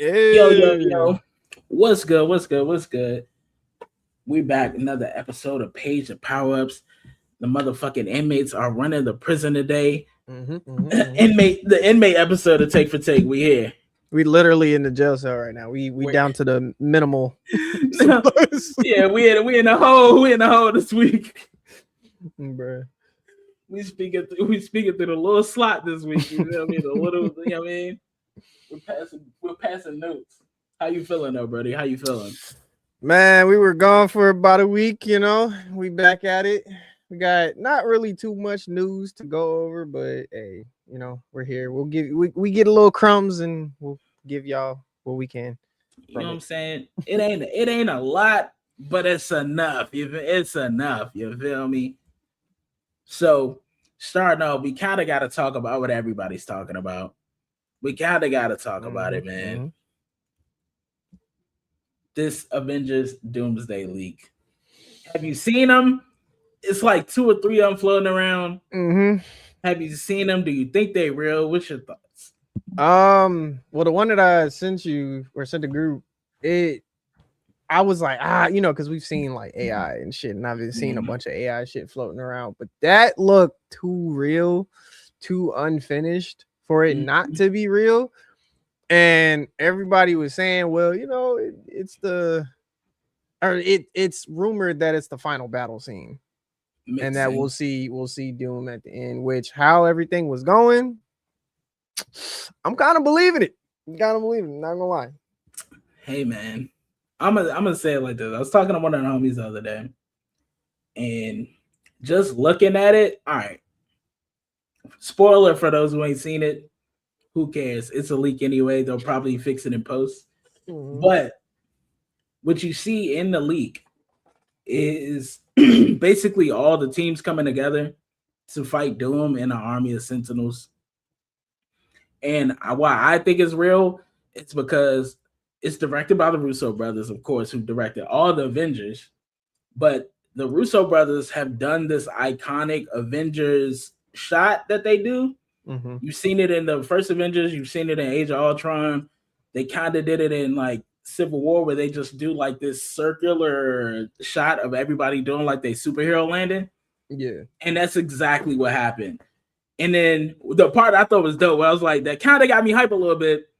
Yo. Yo. What's good? What's good? What's good? We back another episode of Page of Power Ups. The motherfucking inmates are running the prison today. The inmate episode of Take for Take. We here. We literally in the jail cell right now. We down to the minimal. Yeah, we in the hole. We in the hole this week. Bruh. We speaking through the little slot this week. You know what I mean? The little, you know what I mean? We're passing notes. How you feeling though, buddy? How you feeling? Man, we were gone for about a week, We back at it. We got not really too much news to go over, but hey, we're here. We'll give we get a little crumbs and we'll give y'all what we can. You know what I'm saying? It ain't a lot, but it's enough. It's enough. You feel me? So starting off, we kind of got to talk about what everybody's talking about. We kind of got to talk about it, man. This Avengers Doomsday leak. Have you seen them? It's like 2 or 3 of them floating around. Have you seen them? Do you think they real? What's your thoughts? Well, the one that I sent you or sent the group, I was like, because we've seen like AI and shit, and I've been seeing a bunch of AI shit floating around, but that looked too real, too unfinished for it not to be real. And everybody was saying, well, it's rumored that it's the final battle scene. And that we'll see Doom at the end, which how everything was going, I'm kind of believing it. Not gonna lie. Hey man, I'm gonna say it like this. I was talking to one of the homies the other day, and just looking at it, all right. Spoiler for those who ain't seen it. Who cares? It's a leak anyway. They'll probably fix it in post. But what you see in the leak is basically all the teams coming together to fight Doom in an army of Sentinels. And why I think it's real, it's because it's directed by the Russo brothers, of course, who directed all the Avengers. But the Russo brothers have done this iconic Avengers shot that they do. You've seen it in the first Avengers. You've seen it in Age of Ultron. They kind of did it in like Civil War, where they just do like this circular shot of everybody doing like they superhero landing. Yeah. And that's exactly what happened. And then the part I thought was dope, I was like, that kind of got me hype a little bit,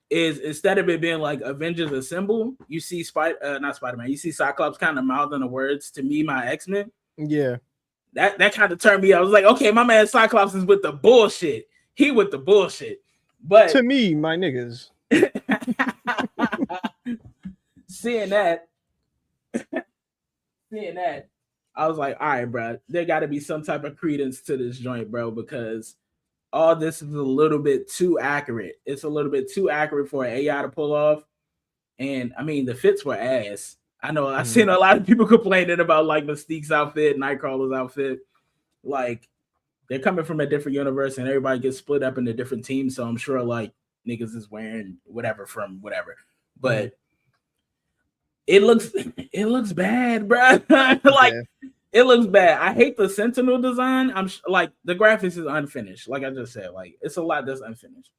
is instead of it being like Avengers Assemble, you see not Spider-Man, you see Cyclops kind of mouthing the words to me, my X-Men. Yeah. That kind of turned me out. I was like, okay, my man Cyclops is with the bullshit. He with the bullshit. But to me, my niggas. seeing that, I was like, all right, bro, there got to be some type of credence to this joint, bro, because all this is a little bit too accurate. It's a little bit too accurate for an AI to pull off. And I mean, the fits were ass. I know I've seen a lot of people complaining about like Mystique's outfit, Nightcrawler's outfit. Like, they're coming from a different universe and everybody gets split up into different teams. So I'm sure like niggas is wearing whatever from whatever. But it looks bad, bro. It looks bad. I hate the Sentinel design. I'm like, the graphics is unfinished. Like I just said, like it's a lot that's unfinished.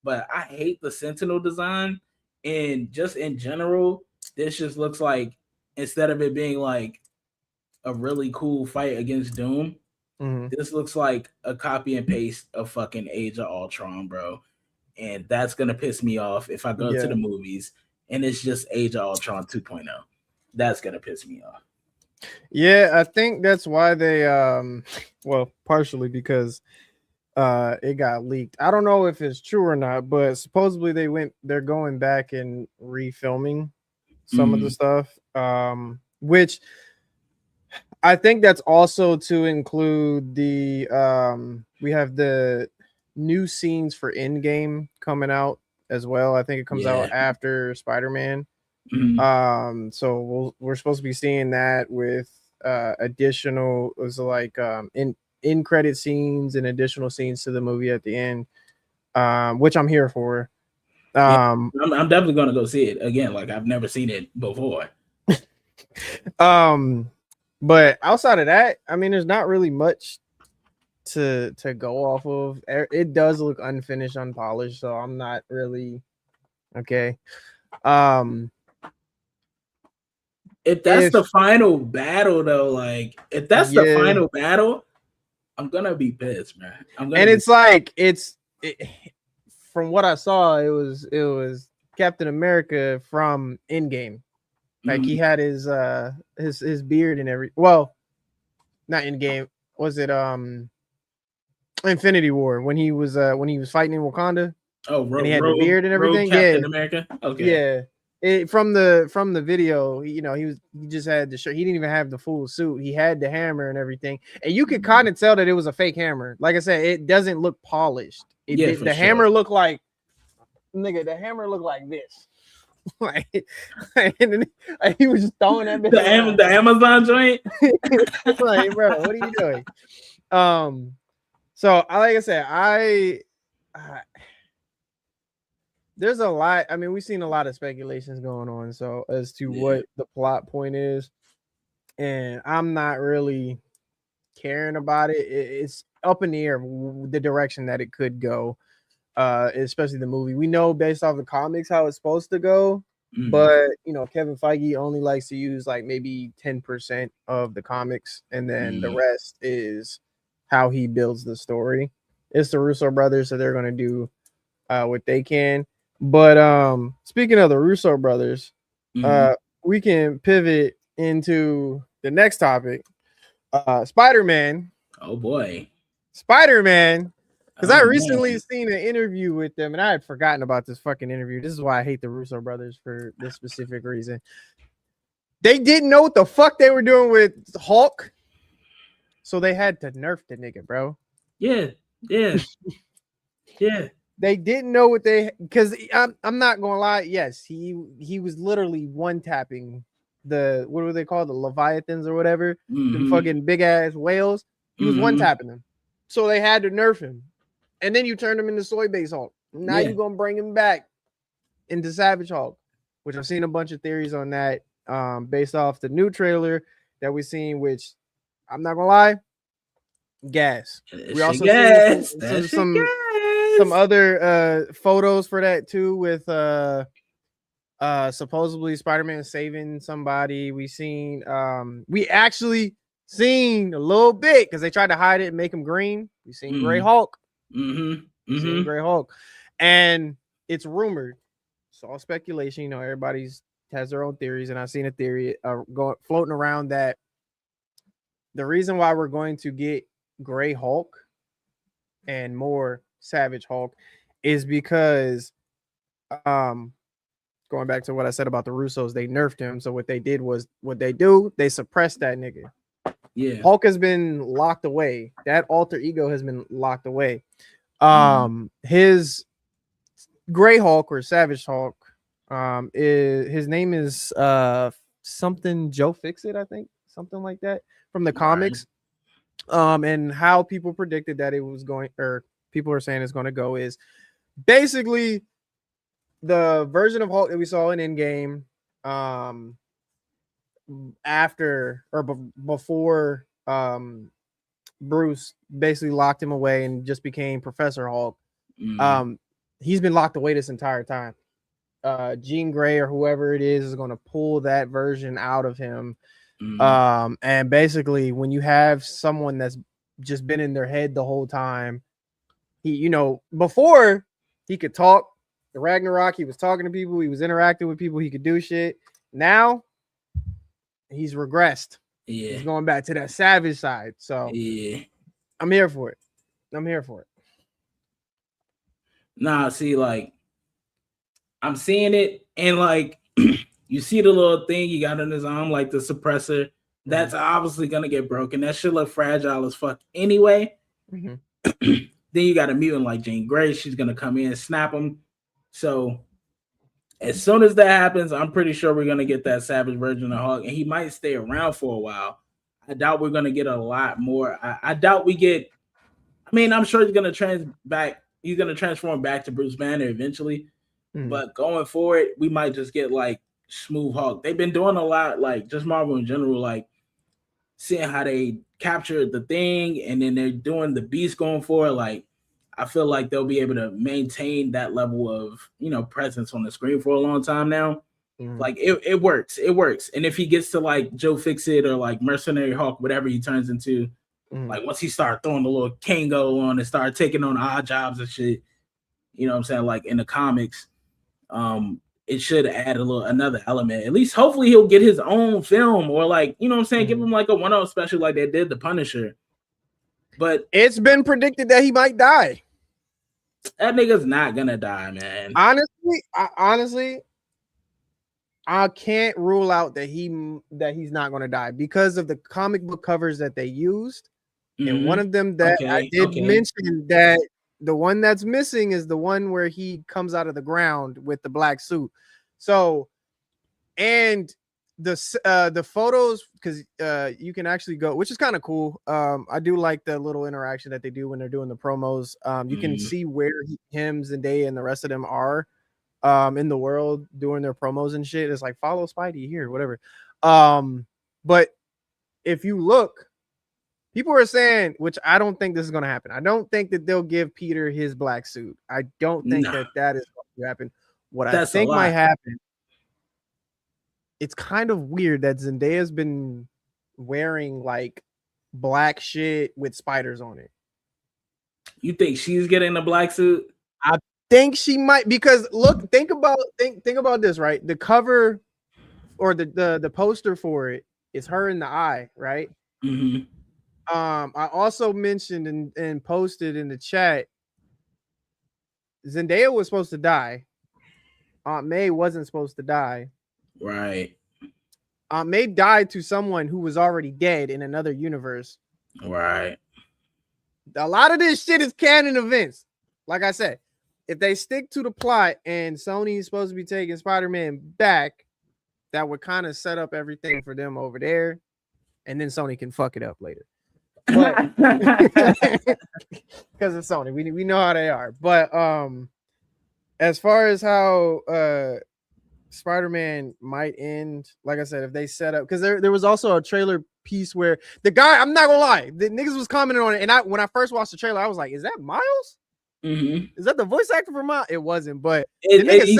But I hate the Sentinel design. And just in general, this just looks like, instead of it being like a really cool fight against Doom, this looks like a copy and paste of fucking Age of Ultron, bro. And that's gonna piss me off if I go to the movies and it's just Age of Ultron 2.0. That's gonna piss me off. Yeah, I think that's why they well, partially because it got leaked. I don't know if it's true or not, but supposedly they're going back and refilming some of the stuff, which I think that's also to include the we have the new scenes for Endgame coming out as well. I think it comes out after Spider-Man. So we're supposed to be seeing that with additional, it was like in credit scenes and additional scenes to the movie at the end, which I'm here for. I'm definitely gonna go see it again. Like I've never seen it before. But outside of that, I mean, there's not really much to go off of. It does look unfinished, unpolished, so I'm not really Okay. Um, If that's if the final battle, though, like if that's the yeah, final battle, I'm gonna be pissed, man. I'm gonna and be. it's like from what I saw, it was Captain America from Endgame. Like he Mm, had his beard and every well, not Endgame. Was it Infinity War when he was fighting in Wakanda oh, and he had the beard and Rogue everything? Yeah, Captain America. Okay. yeah. From the video, he just had the shirt. He didn't even have the full suit. He had the hammer and everything, and you could kind of tell that it was a fake hammer. Like I said, it doesn't look polished. It Yeah, did. for The sure. hammer looked like nigga. The hammer looked like this. like, and he was just throwing that bitch around. The Amazon joint. Like, bro, what are you doing? So like I said, there's a lot. I mean, we've seen a lot of speculations going on, so as to what the plot point is, and I'm not really caring about it. It's up in the air the direction that it could go, especially the movie. We know based off the comics how it's supposed to go, but Kevin Feige only likes to use like maybe 10% of the comics, and then the rest is how he builds the story. It's the Russo brothers, so they're gonna do what they can. But speaking of the Russo brothers, we can pivot into the next topic. Spider-Man. Oh boy. Spider-Man. Because I Oh recently man. seen an interview with them, and I had forgotten about this fucking interview. This is why I hate the Russo brothers for this specific reason. They didn't know what the fuck they were doing with Hulk, so they had to nerf the nigga, bro. Yeah. Yeah. Yeah. They didn't know what they because I'm not gonna lie. Yes, he was literally one tapping what were they called, the Leviathans or whatever, them fucking big ass whales. He was one tapping them, so they had to nerf him. And then you turned him into Soy Base Hulk. Now you're gonna bring him back into Savage Hulk, which I've seen a bunch of theories on that, based off the new trailer that we've seen. Which I'm not gonna lie, gas. We also seen some other photos for that too, with supposedly Spider-Man saving somebody. We actually seen a little bit because they tried to hide it and make him green. We seen Gray Hulk. Seen Gray Hulk, and it's rumored. It's all speculation. Everybody's has their own theories, and I've seen a theory floating around that the reason why we're going to get Gray Hulk and more Savage Hulk is because going back to what I said about the Russos, they nerfed him. So what they did was they suppressed that nigga. Yeah. Hulk has been locked away. That alter ego has been locked away. His Gray Hulk or Savage Hulk, his name is something Joe Fixit, I think, something like that from the comics. And how people predicted that it was going, or people are saying it's going to go, is basically the version of Hulk that we saw in Endgame, after or before Bruce basically locked him away and just became Professor Hulk. He's been locked away this entire time. Jean Grey or whoever it is going to pull that version out of him. And basically, when you have someone that's just been in their head the whole time, before he could talk, the Ragnarok, he was talking to people, he was interacting with people, he could do shit. Now he's regressed. Yeah. He's going back to that savage side. So yeah, I'm here for it. Nah, see, like I'm seeing it, and like you see the little thing he got on his arm, like the suppressor. That's obviously gonna get broken. That should look fragile as fuck anyway. Then you got a mutant like Jean Grey. She's gonna come in and snap him. So as soon as that happens, I'm pretty sure we're gonna get that savage version of Hulk, and he might stay around for a while. I doubt we're gonna get a lot more. I doubt we get. I mean, I'm sure he's gonna transform back to Bruce Banner eventually. But going forward, we might just get like smooth Hulk. They've been doing a lot, like just Marvel in general, like seeing how they captured the Thing, and then they're doing the Beast going forward. Like I feel like they'll be able to maintain that level of presence on the screen for a long time now. Like it works. It works. And if he gets to like Joe Fixit or like Mercenary Hawk, whatever he turns into, like once he start throwing the little Kango on and start taking on odd jobs and shit, you know what I'm saying? Like in the comics, it should add another element. At least hopefully he'll get his own film or like, you know what I'm saying, give him like a one-off special like they did the Punisher. But it's been predicted that he might die. That nigga's not gonna die, man. Honestly, I can't rule out that he's not gonna die because of the comic book covers that they used. And one of them that I did mention that the one that's missing is the one where he comes out of the ground with the black suit. So, and the photos, because you can actually go, which is kind of cool. I do like the little interaction that they do when they're doing the promos. You can see where him, Zendaya, and the rest of them are in the world doing their promos and shit. It's like follow Spidey here, whatever. But if you look, people are saying, which I don't think this is going to happen. I don't think that they'll give Peter his black suit. I don't think that is going to happen. What I think might happen, it's kind of weird that Zendaya's been wearing like black shit with spiders on it. You think she's getting the black suit? I think she might, because look, think about this, right? The cover or the poster for it is her in the eye, right? I also mentioned and posted in the chat, Zendaya was supposed to die. Aunt May wasn't supposed to die. Right. Aunt May died to someone who was already dead in another universe. Right. A lot of this shit is canon events. Like I said, if they stick to the plot and Sony is supposed to be taking Spider-Man back, that would kind of set up everything for them over there. And then Sony can fuck it up later. But because it's Sony, we know how they are. But as far as how Spider-Man might end, like I said, if they set up, because there was also a trailer piece where the guy, I'm not gonna lie, the niggas was commenting on it, and when I first watched the trailer, I was like, is that Miles? Is that the voice actor for Miles? It wasn't, but he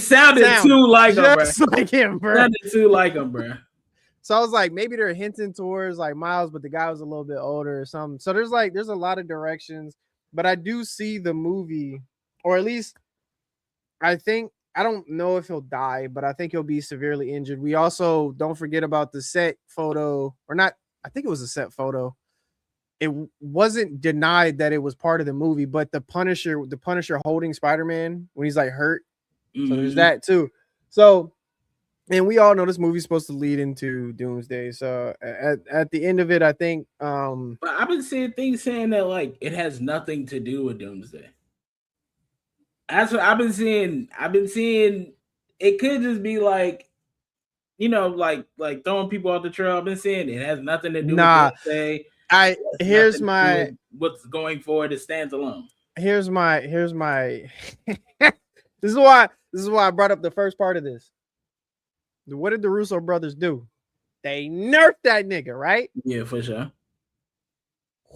sounded too like him, bro. Like him, bro. Sounded too like him, bro. So I was like, maybe they're hinting towards like Miles, but the guy was a little bit older or something. So there's a lot of directions, but I do see the movie, or at least I don't know if he'll die, but I think he'll be severely injured. We also don't forget about the set photo, or not. I think it was a set photo. It wasn't denied that it was part of the movie, but the Punisher holding Spider-Man when he's like hurt. So there's that too. So, and we all know this movie's supposed to lead into Doomsday. So at the end of it, I think. But I've been seeing things saying that like it has nothing to do with Doomsday. That's what I've been seeing. I've been seeing it could just be like, like throwing people off the trail. I've been seeing it has nothing to do with Doomsday. Here's my what's going forward. It stands alone. Here's my this is why I brought up the first part of this. What did the Russo brothers do? They nerfed that nigga, right? Yeah, for sure.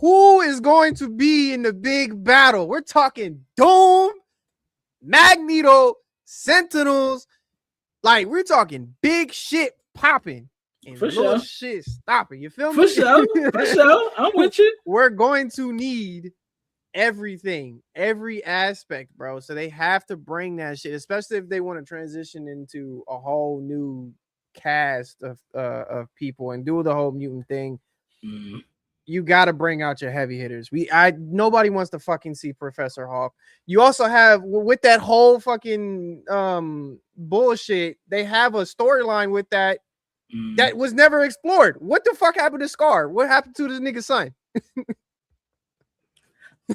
Who is going to be in the big battle? We're talking Doom, Magneto, Sentinels. Like, we're talking big shit popping. And for little sure. Shit stopping. You feel me? For sure. I'm with you. We're going to need everything, every aspect, bro. So they have to bring that shit, especially if they want to transition into a whole new cast of people and do the whole mutant thing. You got to bring out your heavy hitters. Nobody wants to fucking see Professor Hulk. You also have, with that whole fucking bullshit, they have a storyline with that was never explored. What the fuck happened to Scar? What happened to this nigga's son?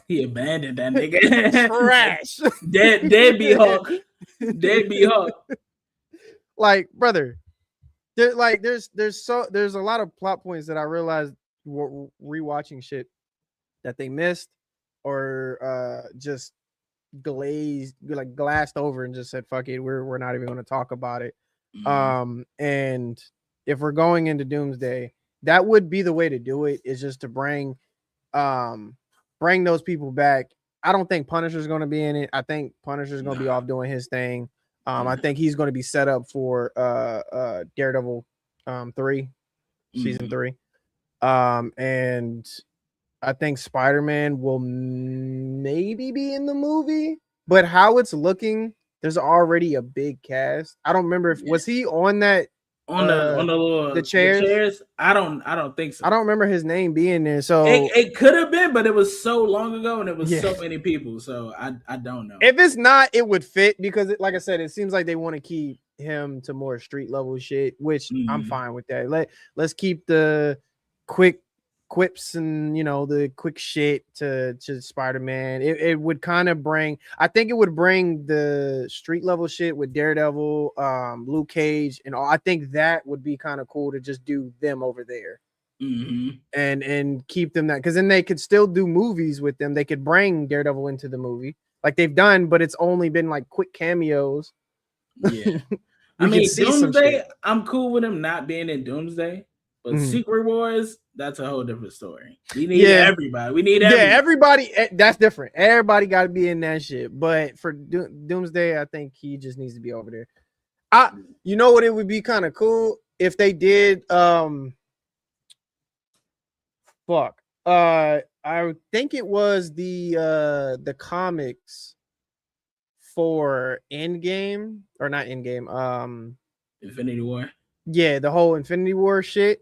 He abandoned that nigga. Trash. Deadbeat Hulk. Deadbeat Hulk. Like, brother, there's a lot of plot points that I realized rewatching shit that they missed or just glassed over and just said fuck it, we're not even going to talk about it. And if we're going into Doomsday, that would be the way to do it, is just to bring those people back. I don't think Punisher's going to be in it. I think Punisher's going to be off doing his thing. I think he's going to be set up for Daredevil 3, season 3. And I think Spider-Man will maybe be in the movie, but how it's looking, there's already a big cast. I don't remember if was he on that on the chairs. I don't think so. I don't remember his name being there. So it could have been, but it was so long ago and it was so many people. So I don't know. If it's not, it would fit because, like I said, it seems like they want to keep him to more street level shit, which I'm fine with that. Let's keep the quick quips and the quick shit to Spider-Man. It would kind of bring, I think it would bring the street level shit with Daredevil, Luke Cage, and all. I think that would be kind of cool to just do them over there. And keep them that, because then they could still do movies with them. They could bring Daredevil into the movie like they've done, but it's only been like quick cameos. Yeah. I mean, Doomsday, I'm cool with him not being in Doomsday, but Secret Wars, that's a whole different story. We need everybody. We need everybody. That's different. Everybody got to be in that shit. But for Doomsday, I think he just needs to be over there. You know what? It would be kind of cool if they did. I think it was the comics for Endgame, or not Endgame. Infinity War. Yeah, the whole Infinity War shit.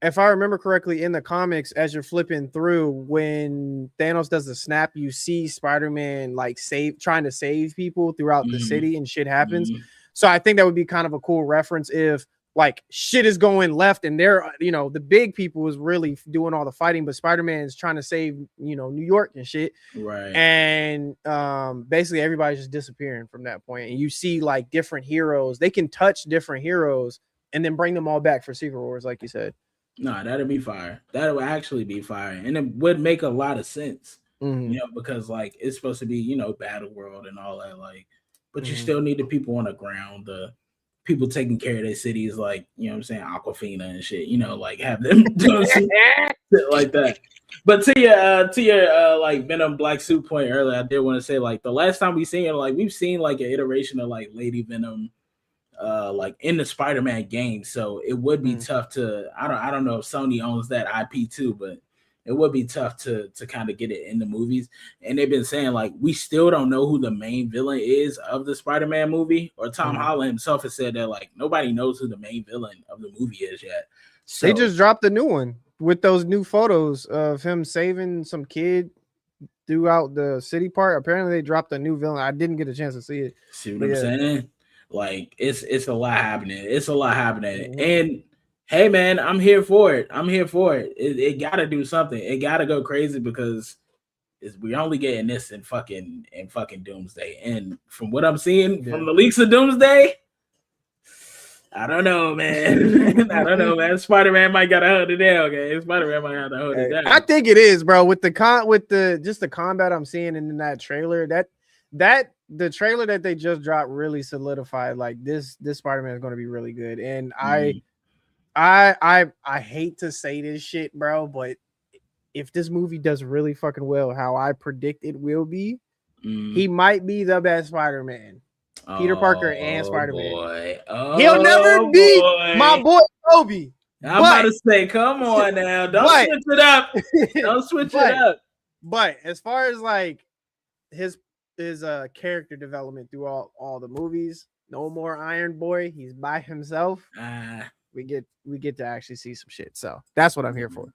If I remember correctly, in the comics, as you're flipping through, when Thanos does the snap, you see Spider-Man like trying to save people throughout the city, and shit happens. So I think that would be kind of a cool reference if like shit is going left and they're, the big people is really doing all the fighting, but Spider-Man is trying to save, New York and shit. Right. And basically everybody's just disappearing from that point. And you see like different heroes. They can touch different heroes and then bring them all back for Secret Wars, like you said. No, that'd be fire. That would actually be fire. And it would make a lot of sense, because like it's supposed to be, Battle World and all that, like, but you still need the people on the ground, the people taking care of their cities, like, Aquafina and shit, like have them doing some shit like that. But to your like Venom Black Suit point earlier, I did want to say, like, the last time we've seen like an iteration of like Lady Venom like in the Spider-Man game. So it would be tough to, I don't know if Sony owns that IP too, but it would be tough to kind of get it in the movies. And they've been saying like we still don't know who the main villain is of the Spider-Man movie, or Tom Holland himself has said that like nobody knows who the main villain of the movie is yet. So they just dropped a new one with those new photos of him saving some kid throughout the city part. Apparently they dropped a new villain. I didn't get a chance to see it. See what I'm saying? Like it's a lot happening. It's a lot happening. And hey man, I'm here for it. It gotta do something. It gotta go crazy because we're only getting this in fucking Doomsday. And from what I'm seeing from the leaks of Doomsday, I don't know, man. I don't know, man. Spider-Man might gotta hold it down, okay? Spider-Man might have to hold it down. I think it is, bro. With the combat I'm seeing in that trailer, the trailer that they just dropped really solidified like this Spider-Man is going to be really good. And I hate to say this shit, bro, but if this movie does really fucking well how I predict it will be, he might be the best Spider-Man. Peter Parker and Spider-Man. He'll never beat my boy Toby. I'm about to say, come on now. Don't switch it up. Don't switch it up. But as far as like his character development through all the movies, no more Iron Boy. He's by himself. We get to actually see some shit. So that's what I'm here for.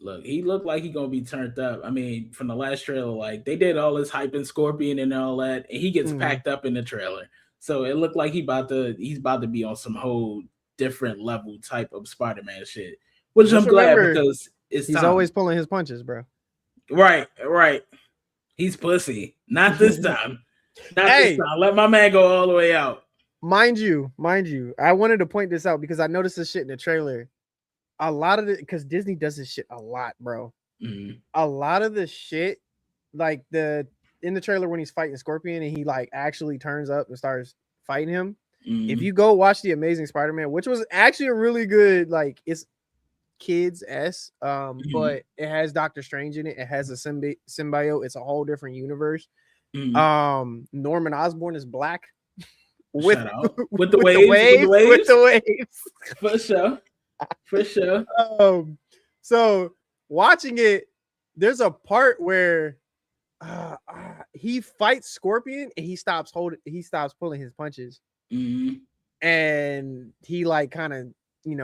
Look, he looked like he's gonna be turned up. I mean, from the last trailer, like they did all this hype in Scorpion and all that, and he gets packed up in the trailer. So it looked like he's about to be on some whole different level type of Spider-Man shit. Which I'm glad because he's always pulling his punches, bro. Right. He's pussy. Not this time. This time. Let my man go all the way out. Mind you, I wanted to point this out because I noticed this shit in the trailer. A lot of it, because Disney does this shit a lot, bro. A lot of the shit, like in the trailer when he's fighting Scorpion and he like actually turns up and starts fighting him. If you go watch The Amazing Spider-Man, which was actually a really good, like, it's Kids S, Mhm. but it has Doctor Strange in it. It has a symbiote. It's a whole different universe. Mhm. Norman Osborn is black with Shout out with the with the waves, with the waves, with waves, the waves. for sure, for sure. So watching it, there's a part where he fights Scorpion and he stops pulling his punches, Mhm. and he like kind of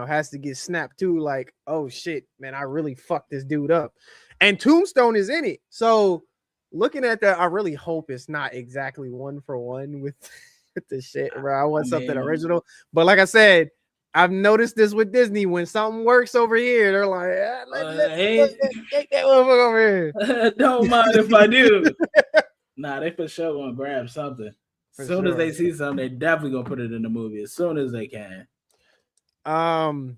has to get snapped too, like, oh shit, man, I really fucked this dude up. And Tombstone is in it, so looking at that, I really hope it's not exactly one for one with with the shit, bro. I I want something mean, original, but like I said, I've noticed this with Disney. When something works over here, they're like, hey, take that motherfucker over here. don't mind if I do. Nah, they for sure gonna grab something. As For soon as they sure. see something, they definitely gonna put it in the movie as soon as they can. um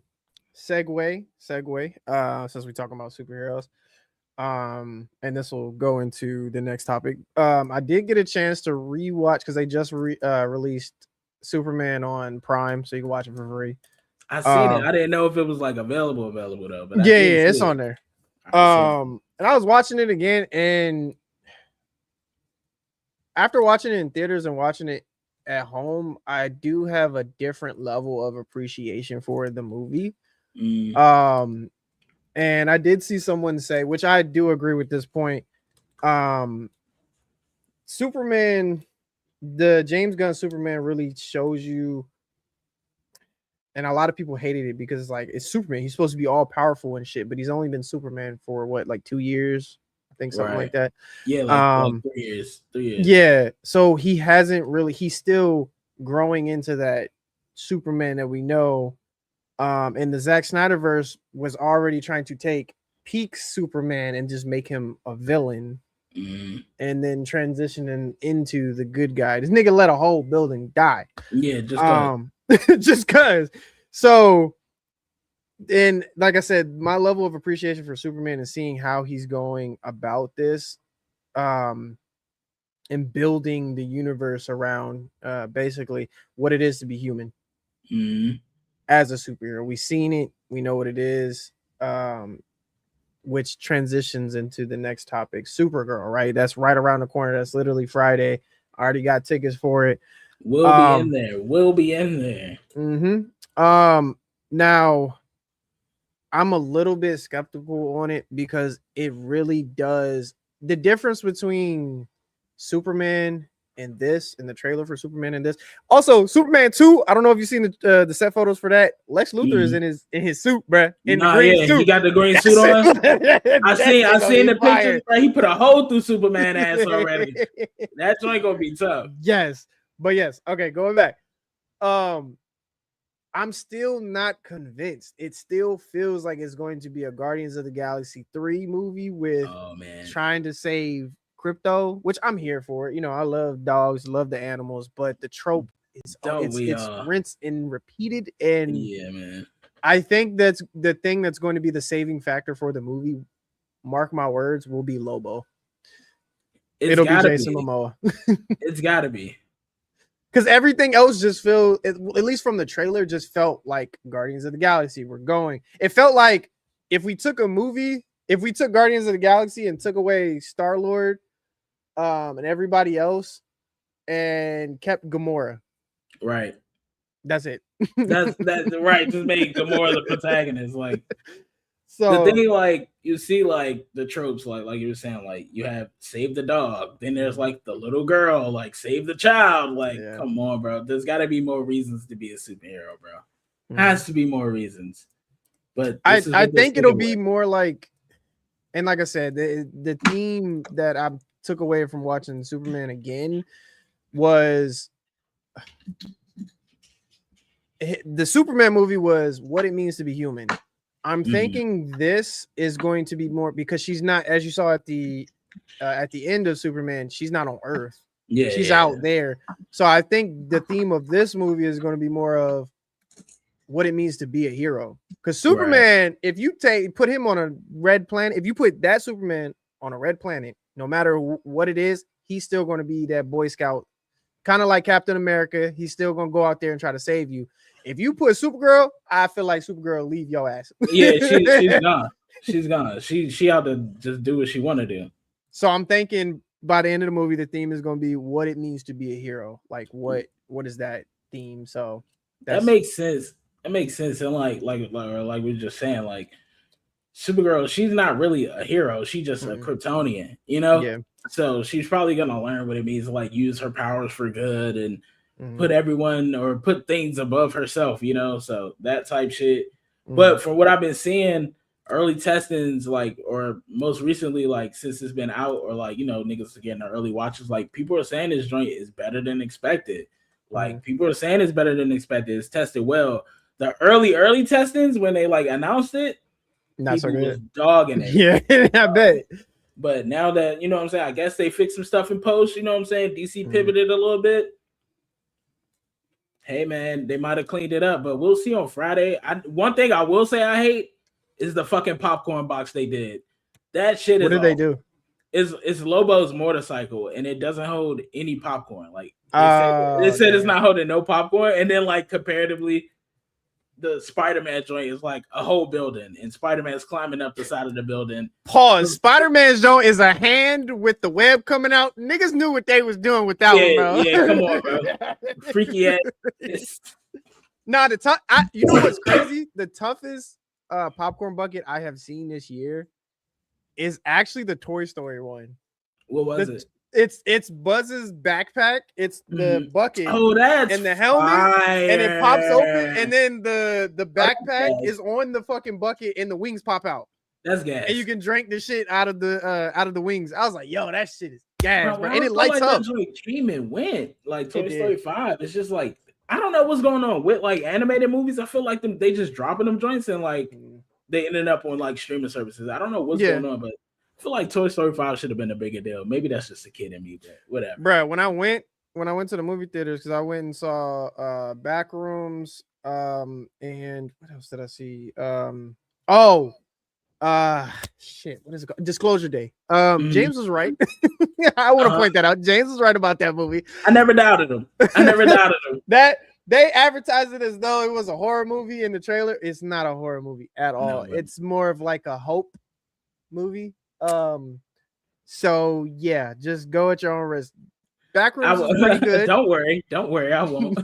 segue since we're talking about superheroes, and this will go into the next topic. I did get a chance to rewatch because they just released Superman on Prime, so you can watch it for free. I seen it. I didn't know if it was like available though, but I Yeah, did yeah, see it's it. on there. I see it. And I was watching it again, and after watching it in theaters and watching it at home, I do have a different level of appreciation for the movie. Mm. And I did see someone say, which I do agree with this point, Superman, the James Gunn Superman really shows you, and a lot of people hated it because it's like, it's Superman. He's supposed to be all powerful and shit, but he's only been Superman for what, like 2 years, I think, something like Right. that. Yeah, like 3 years. 3 years. Yeah. So he hasn't really, he's still growing into that Superman that we know. And the Zack Snyderverse was already trying to take peak Superman and just make him a villain, Mm. and then transitioning into the good guy. This nigga let a whole building die. Yeah, just cause. Just cause. So, and like I said, my level of appreciation for Superman is seeing how he's going about this, and building the universe around basically what it is to be human as a superhero. We've seen it, we know what it is. Which transitions into the next topic, Supergirl, right? That's right around the corner. That's literally Friday. I already got tickets for it. We'll be in there. We'll be in there. Now I'm a little bit skeptical on it because it really does, the difference between Superman and this, and the trailer for Superman and this. Also, Superman 2, I don't know if you've seen the set photos for that. Lex Luthor is in his suit, bruh. In the green Yeah, he suit. got the green suit on. I seen the Fire. pictures, bro. He put a hole through Superman ass already. That joint gonna be tough. Yes. But yes, okay, going back. I'm still not convinced. It still feels like it's going to be a Guardians of the Galaxy 3 movie with trying to save crypto, which I'm here for. You know, I love dogs, love the animals, but the trope is it's rinsed and repeated. And yeah, man, I think that's the thing that's going to be the saving factor for the movie. Mark my words, will be Lobo. It'll be Jason Momoa. It's gotta be. Because everything else just feels, at least from the trailer, just felt like Guardians of the Galaxy. We're going. It felt like if we took Guardians of the Galaxy and took away Star-Lord, and everybody else, and kept Gamora. Right. That's it. That's right. Just make Gamora the protagonist. Like, so the thing, like, you see, like, the tropes, like you were saying, like, you have save the dog, then there's like the little girl, like save the child. Like, come on, bro. There's got to be more reasons to be a superhero, bro. Has to be more reasons. But I think it'll be more like, and like I said, the theme that I took away from watching Superman again was, the Superman movie was what it means to be human. I'm thinking this is going to be more, because she's not, as you saw at the end of Superman, she's not on Earth. Yeah, she's out there. So I think the theme of this movie is going to be more of what it means to be a hero. Because Superman, if you put him on a red planet, if you put that Superman on a red planet, no matter what it is, he's still going to be that Boy Scout, kind of like Captain America. He's still going to go out there and try to save you. If you put Supergirl, I feel like Supergirl leave your ass. Yeah, she's gone. She's gone. She ought to just do what she want to do. So I'm thinking by the end of the movie, the theme is going to be what it means to be a hero. Like what is that theme? So that makes sense. It makes sense. And like we were just saying, like Supergirl, she's not really a hero. She's just a Kryptonian, you know? Yeah. So she's probably gonna learn what it means to like use her powers for good and put everyone or put things above herself, you know? So that type shit. But from what I've been seeing, early testings, like, or most recently, like since it's been out, or like, you know, niggas are getting the early watches, like people are saying this joint is better than expected. Like people are saying it's better than expected. It's tested well. The early testings when they like announced it, not so good. Was dogging it. Yeah, I bet. But now that, you know what I'm saying, I guess they fixed some stuff in post, you know what I'm saying? DC pivoted a little bit. Hey, man, they might have cleaned it up, but we'll see on Friday. One thing I will say I hate is the fucking popcorn box they did. That shit is. What did they do? It's Lobo's motorcycle, and it doesn't hold any popcorn. Like, they said it's not holding no popcorn, and then, like, comparatively, the Spider-Man joint is like a whole building, and Spider-Man's climbing up the side of the building. Pause. Spider-Man's joint is a hand with the web coming out. Niggas knew what they was doing with that one, bro. Yeah, come on, bro. Freaky ass. Nah, you know what's crazy? The toughest popcorn bucket I have seen this year is actually the Toy Story one. What was it? It's Buzz's backpack. It's the bucket. Oh, that's and the helmet, fire. And it pops open, and then the backpack is on the fucking bucket, and the wings pop out. That's gas. And you can drink the shit out of the wings. I was like, yo, that shit is gas, bro. And it lights up. That came and went like Toy Story 5. It's just like, I don't know what's going on with like animated movies. I feel like they just dropping them joints and like they ended up on like streaming services. I don't know what's going on, but I feel like Toy Story 5 should have been a bigger deal. Maybe that's just a kid in me, but whatever. Bro, when I went to the movie theaters, because I went and saw Backrooms, and what else did I see? Shit, what is it called? Disclosure Day. James was right. I want to point that out. James was right about that movie. I never doubted him. That they advertised it as though it was a horror movie in the trailer. It's not a horror movie at all. No, it's more of like a hope movie. So yeah, just go at your own risk. Backrooms is pretty good. Don't worry, I won't.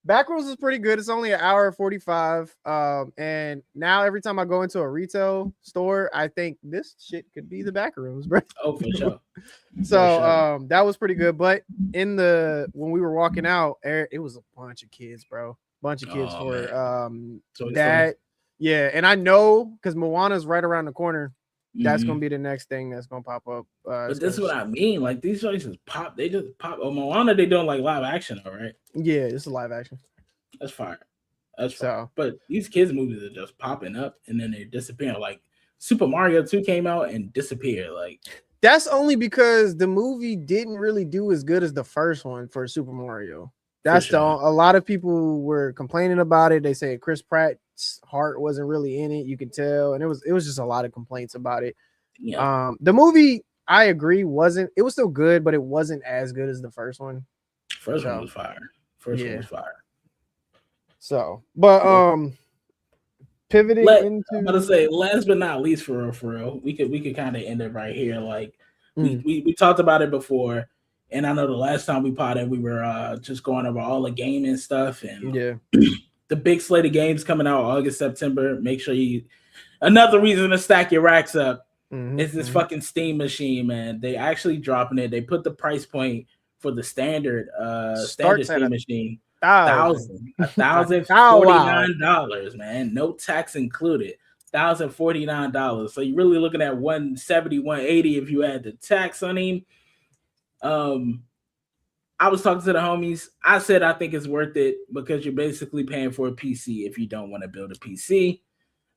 Backrooms is pretty good. It's only an hour 45. And now every time I go into a retail store, I think this shit could be the Backrooms, bro. Oh, for sure. So that was pretty good. But when we were walking out, it was a bunch of kids, bro. Bunch of kids that. Yeah, and I know because Moana's right around the corner. That's gonna be the next thing that's gonna pop up. But this is what I mean. Like these choices pop, they just pop. Oh, Moana, they doing like live action, all right? Yeah, it's a live action. That's fire. That's fire. But these kids' movies are just popping up and then they disappear. Like Super Mario 2 came out and disappeared. Like that's only because the movie didn't really do as good as the first one for Super Mario. That's a lot of people were complaining about it. They say Chris Pratt's heart wasn't really in it. You could tell, and it was just a lot of complaints about it. Yeah. The movie, I agree, it was still good, but it wasn't as good as the first one. First one was fire. First one was fire. So, but pivoting into, I'm gonna say, last but not least, for real, we could kind of end it right here. Like we talked about it before. And I know the last time we potted, we were just going over all the gaming stuff and the big slate of games coming out August, September. Make sure another reason to stack your racks up is this fucking Steam machine, man. They actually dropping it. They put the price point for the standard Steam machine $1,049, man. No tax included. $1,049. So you're really looking at $170, $180 if you add the tax on him. I was talking to the homies. I said I think it's worth it because you're basically paying for a PC if you don't want to build a PC.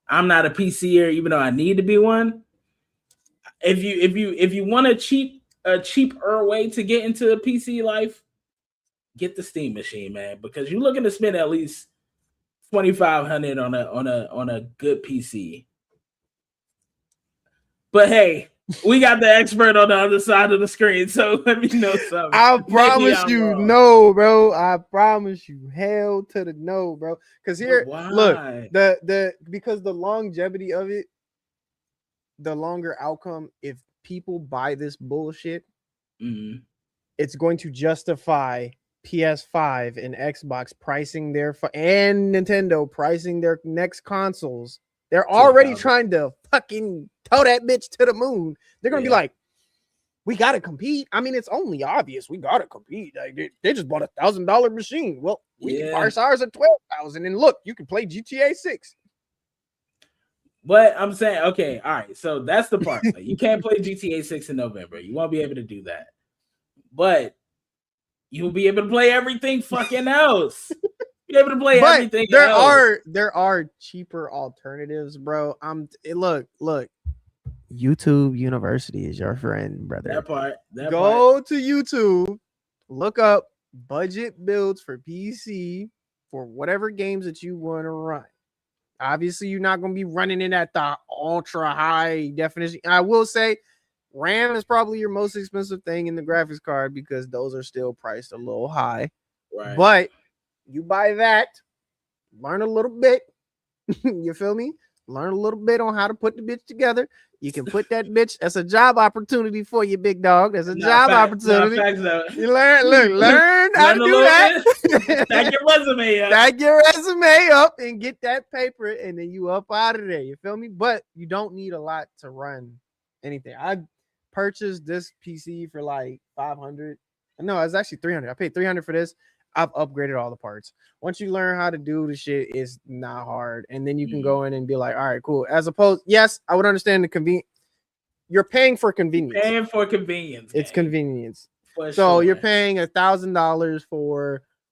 I'm not a PCer, even though I need to be one. If you want a cheaper way to get into the PC life, get the Steam machine, man, because you're looking to spend at least $2,500 on a good PC. But hey, We got the expert on the other side of the screen, so let me know something. I promise you, no, bro. I promise you, hell to the no, bro. Because here, look, because the longevity of it, the longer outcome. If people buy this bullshit, it's going to justify PS5 and Xbox pricing their and Nintendo pricing their next consoles. They're already trying to fucking tow that bitch to the moon. They're gonna be like, we gotta compete. I mean, it's only obvious we gotta compete. Like they just bought $1,000 machine. Well, we can price ours at 12,000, and look, you can play GTA 6. But I'm saying, okay, all right. So that's the part. Like, you can't play GTA 6 in November. You won't be able to do that. But you'll be able to play everything fucking else. Be able to play everything else. There are cheaper alternatives, bro. Look. YouTube University is your friend, brother. That part. Go to YouTube, look up budget builds for PC for whatever games that you want to run. Obviously, you're not going to be running it at the ultra high definition. I will say RAM is probably your most expensive thing in the graphics card because those are still priced a little high. Right. But you buy that, learn a little bit. You feel me? Learn a little bit on how to put the bitch together. You can put that bitch as a job opportunity for you, big dog. That's a job opportunity. You learn how to do that. Stack your resume up. Stack your resume up and get that paper, and then you up out of there. You feel me? But you don't need a lot to run anything. I purchased this PC for like $500. No, it's actually $300. I paid $300 for this. I've upgraded all the parts. Once you learn how to do the shit, it's not hard. And then you can go in and be like, all right, cool. As opposed, yes, I would understand the convenience. You're paying for convenience. It's convenience. So you're paying $1,000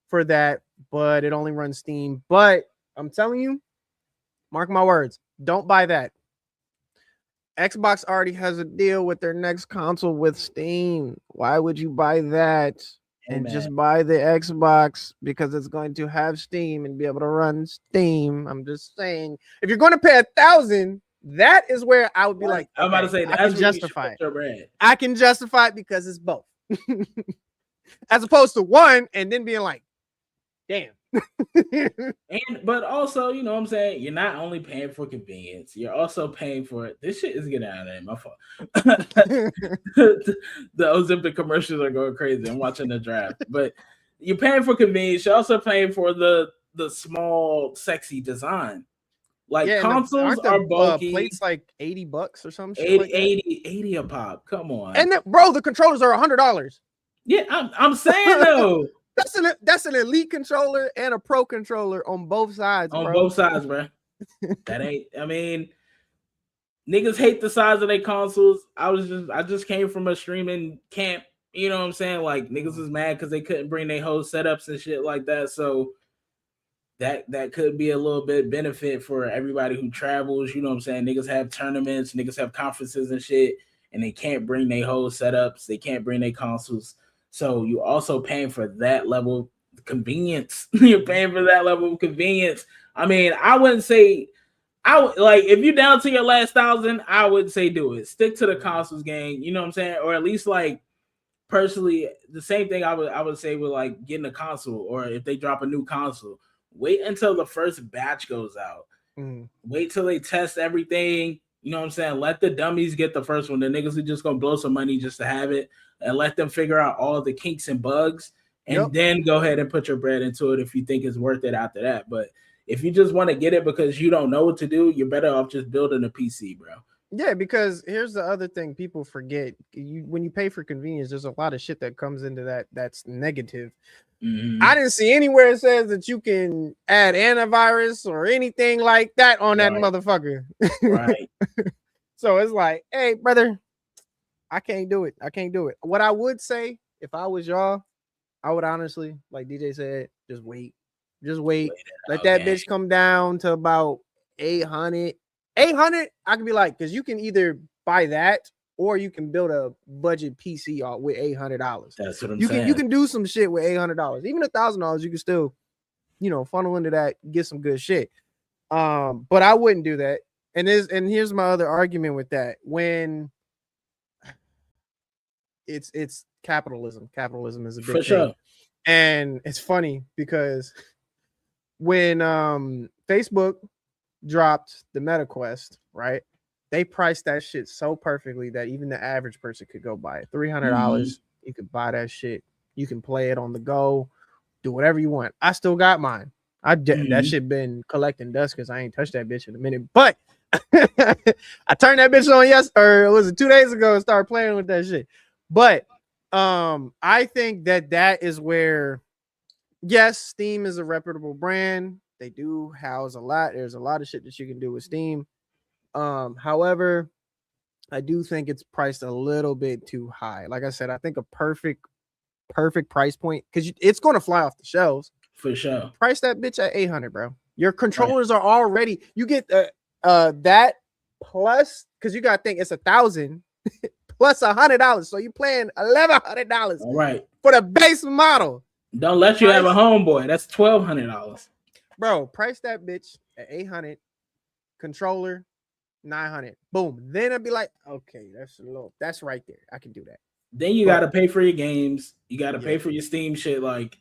for that, but it only runs Steam. But I'm telling you, mark my words, don't buy that. Xbox already has a deal with their next console with Steam. Why would you buy that? And just buy the Xbox because it's going to have Steam and be able to run Steam. I'm just saying, if you're going to pay $1,000, that is where I would be like, I'm about to say, I can justify it. I can justify it because it's both, as opposed to one and then being like, damn. But also, you know what I'm saying, you're not only paying for convenience, you're also paying for it. This shit is getting out of there. My fault. The Ozempic commercials are going crazy. I'm watching the draft, but you're paying for convenience. You're also paying for the small, sexy design. Like consoles are bulky. Plates like $80 or something. 80 a pop. Come on. And bro, the controllers are $100. Yeah, I'm saying though. That's an elite controller and a pro controller on both sides. Both sides, bro. That ain't. I mean, niggas hate the size of their consoles. I just came from a streaming camp. You know what I'm saying? Like niggas was mad because they couldn't bring their whole setups and shit like that. So that could be a little bit benefit for everybody who travels. You know what I'm saying? Niggas have tournaments, niggas have conferences and shit, and they can't bring their whole setups. They can't bring their consoles. So you also paying for that level of convenience. You're paying for that level of convenience. I mean, I wouldn't say like if you're down to your last $1,000, I would say do it. Stick to the consoles game. You know what I'm saying? Or at least like personally, the same thing I would say with like getting a console, or if they drop a new console, wait until the first batch goes out. Wait till they test everything. You know what I'm saying? Let the dummies get the first one. The niggas are just gonna blow some money just to have it, and let them figure out all the kinks and bugs, and then go ahead and put your bread into it if you think it's worth it after that. But if you just want to get it because you don't know what to do, you're better off just building a PC, bro. Yeah, because here's the other thing people forget. When you pay for convenience, there's a lot of shit that comes into that's negative. I didn't see anywhere it says that you can add antivirus or anything like that on that motherfucker. Right. So it's like, hey, brother, I can't do it. What I would say if I was y'all, I would honestly, like DJ said, just wait. Let that bitch come down to about 800. 800, I can be like, because you can either buy that or you can build a budget PC with $800. That's what I'm saying. You can do some shit with $800. Even $1,000, you can still, funnel into that, get some good shit. But I wouldn't do that. And here's my other argument with that. When it's capitalism. Capitalism is a For big sure. thing. And it's funny because when Facebook dropped the Meta Quest, right? They priced that shit so perfectly that even the average person could go buy it. $300, you could buy that shit. You can play it on the go, do whatever you want. I still got mine. That shit been collecting dust because I ain't touched that bitch in a minute. But I turned that bitch on or was it 2 days ago and started playing with that shit. But I think that is where, yes, Steam is a reputable brand. They do house a lot. There's a lot of shit that you can do with Steam. However, I do think it's priced a little bit too high. Like I said, I think a perfect price point, because it's going to fly off the shelves. For sure. Price that bitch at 800, bro. Your controllers are already, you get that plus, because you got to think it's 1,000 plus $100. So you're paying $1,100 right for the base model. Don't let you have a homeboy. That's $1,200. Bro, price that bitch at 800, controller 900. Boom. Then I'd be like, okay, that's a little, that's right there. I can do that. Then you got to pay for your games. You got to pay for your Steam shit. Like,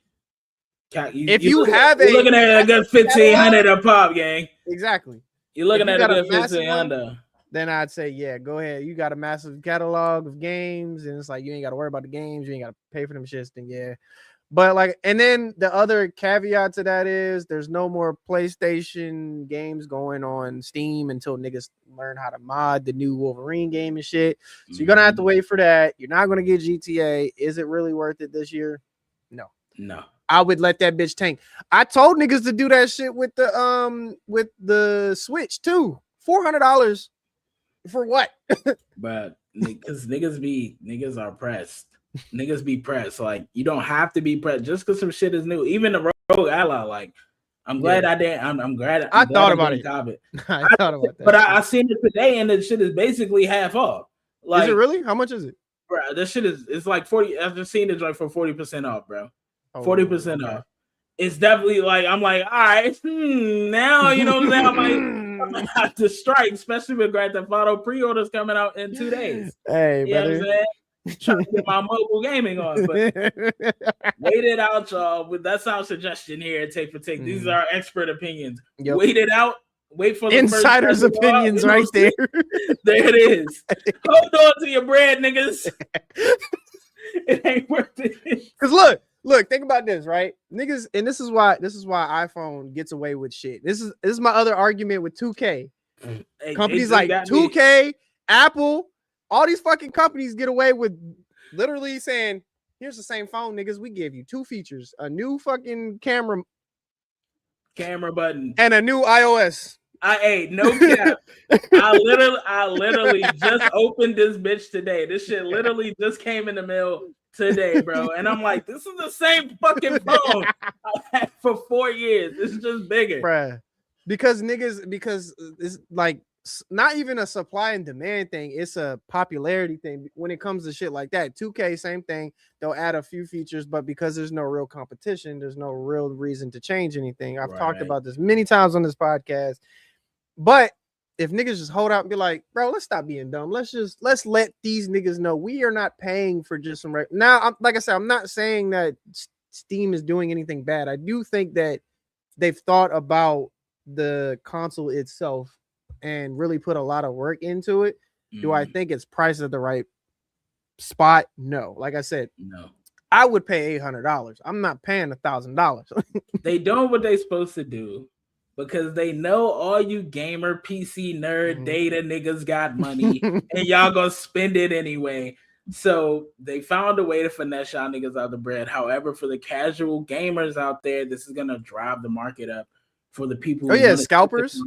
if you have you're looking at a good $1,500 a pop, gang. Exactly. You're looking at a good $1,500. Then I'd say, yeah, go ahead. You got a massive catalog of games, and it's like you ain't got to worry about the games. You ain't got to pay for them shits. Then yeah. But like, and then the other caveat to that is there's no more PlayStation games going on Steam until niggas learn how to mod the new Wolverine game and shit. So you're gonna have to wait for that. You're not gonna get GTA. Is it really worth it this year? No. I would let that bitch tank. I told niggas to do that shit with the Switch too. $400 for what? But because niggas are pressed. Niggas be pressed. Like, you don't have to be pressed just because some shit is new. Even the Rogue Ally, like, I'm glad I didn't. I'm glad. I thought about it. I thought about that. But I seen it today, and the shit is basically half off. Like, is it really? How much is it? Bro, this shit it's like 40. I've just seen it like for 40% off, bro. 40% off. It's definitely like, I'm like, all right, now you know what I'm saying. I'm gonna have to strike, especially with Grand Theft Auto pre-orders coming out in 2 days. Hey, you know what I'm saying? Trying to get my mobile gaming on, but wait it out, y'all. That's our suggestion here at Take for Take. These are our expert opinions. Yep. Wait it out. Wait for the insider's opinions right there. There it is. Hold on to your bread, niggas. It ain't worth it. Because look, think about this, right? Niggas, and this is why iPhone gets away with shit. This is my other argument with 2K. Companies like 2K, Apple, all these fucking companies get away with literally saying, here's the same phone, niggas. We give you 2 features, a new fucking camera button and a new iOS. No cap. I literally just opened this bitch today. This shit literally just came in the mail today, bro. And I'm like, this is the same fucking phone I've had for 4 years. It's just bigger. Bruh. Because it's like not even a supply and demand thing. It's a popularity thing when it comes to shit like that. 2K, same thing. They'll add a few features, but because there's no real competition, there's no real reason to change anything. I've talked about this many times on this podcast. But if niggas just hold out and be like, bro, let's stop being dumb. Let's let these niggas know we are not paying for just some now. Like I said, I'm not saying that Steam is doing anything bad. I do think that they've thought about the console itself and really put a lot of work into it. Do I think it's priced at the right spot? No. Like I said, no. I would pay $800. I'm not paying $1,000. They doing what they supposed to do because they know all you gamer PC nerd data niggas got money and y'all gonna spend it anyway. So they found a way to finesse y'all niggas out the bread. However, for the casual gamers out there, this is gonna drive the market up for the people. Scalpers.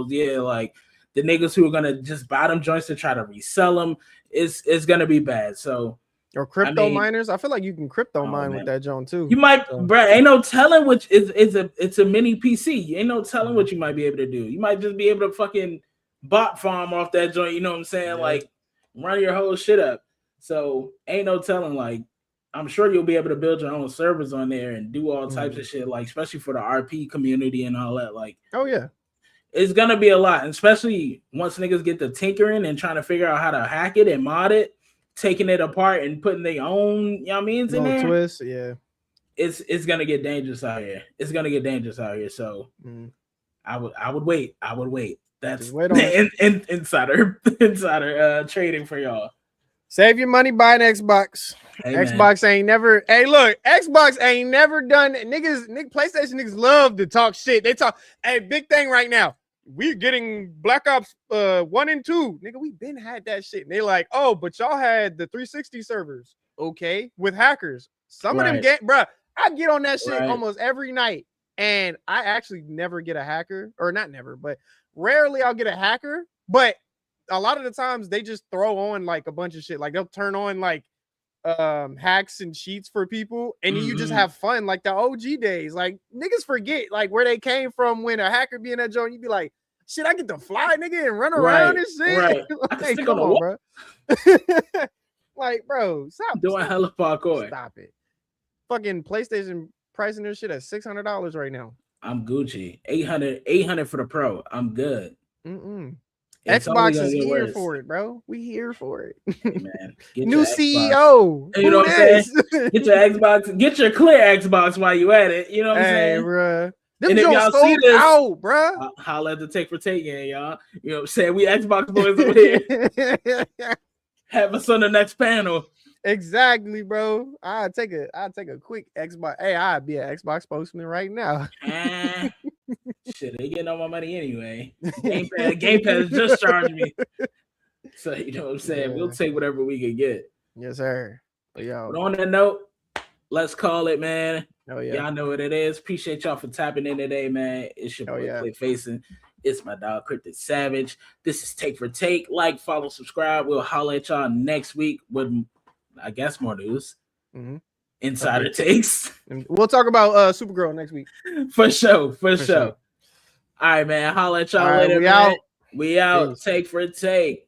Yeah, like the niggas who are gonna just buy them joints to try to resell them. It's gonna be bad. So. Or crypto miners. I feel like you can crypto mine with that joint too. You might, bro. Ain't no telling which it's a mini PC. Ain't no telling what you might be able to do. You might just be able to fucking bot farm off that joint. You know what I'm saying? Yeah. Like run your whole shit up. So ain't no telling. Like I'm sure you'll be able to build your own servers on there and do all types of shit. Like especially for the RP community and all that. Like it's gonna be a lot, and especially once niggas get to tinkering and trying to figure out how to hack it and mod it. taking it apart and putting their own, you know what I mean, in No there, twist, yeah. It's gonna get dangerous out here. It's gonna get dangerous out here. So I would wait. I would wait. That's wait on insider trading for y'all. Save your money, buy an Xbox. Hey, Xbox ain't never. Hey, look, Xbox ain't never done. PlayStation niggas love to talk shit. They talk. Hey, big thing right now. We're getting Black Ops 1 and 2. Nigga, we been had that shit. And they like, oh, but y'all had the 360 servers. Okay, with hackers. Some of them bruh. I get on that shit almost every night. And I actually never get a hacker. Or not never, but rarely I'll get a hacker. But a lot of the times they just throw on like a bunch of shit. Like they'll turn on like hacks and cheats for people, and you just have fun like the OG days. Like niggas forget like where they came from when a hacker be in that joint. You be like, shit, I get to fly, nigga, and run around and shit. Like, come on, bro. Like, bro, stop doing hella parkour. Stop it. Fucking PlayStation pricing their shit at $600 right now. I'm Gucci. 800 for the Pro. I'm good. Xbox is here for it, bro. We here for it. Hey, man, new CEO. You know what I'm saying? Get your Xbox. Get your clear Xbox while you at it. You know what I'm saying, bro? And if y'all see this, out, bro, holla at the Take for Taking, y'all. You know what I'm saying? We Xbox boys over here. Have us on the next panel. Exactly, bro. I'll take a quick Xbox. Hey, I'd be an Xbox spokesman right now. Shit, they getting all my money anyway. Game Pass just charged me. So you know what I'm saying? We'll take whatever we can get. Yes, sir. But on that note, let's call it, man. Oh yeah. Y'all know what it is. Appreciate y'all for tapping in today, man. It's your boy Clay Facing. It's my dog Cryptic Savage. This is Take for Take. Like, follow, subscribe. We'll holler at y'all next week with, I guess, more news. Insider takes. We'll talk about Supergirl next week. For sure. All right, man. Holler at y'all later, man. We out. Take for Take.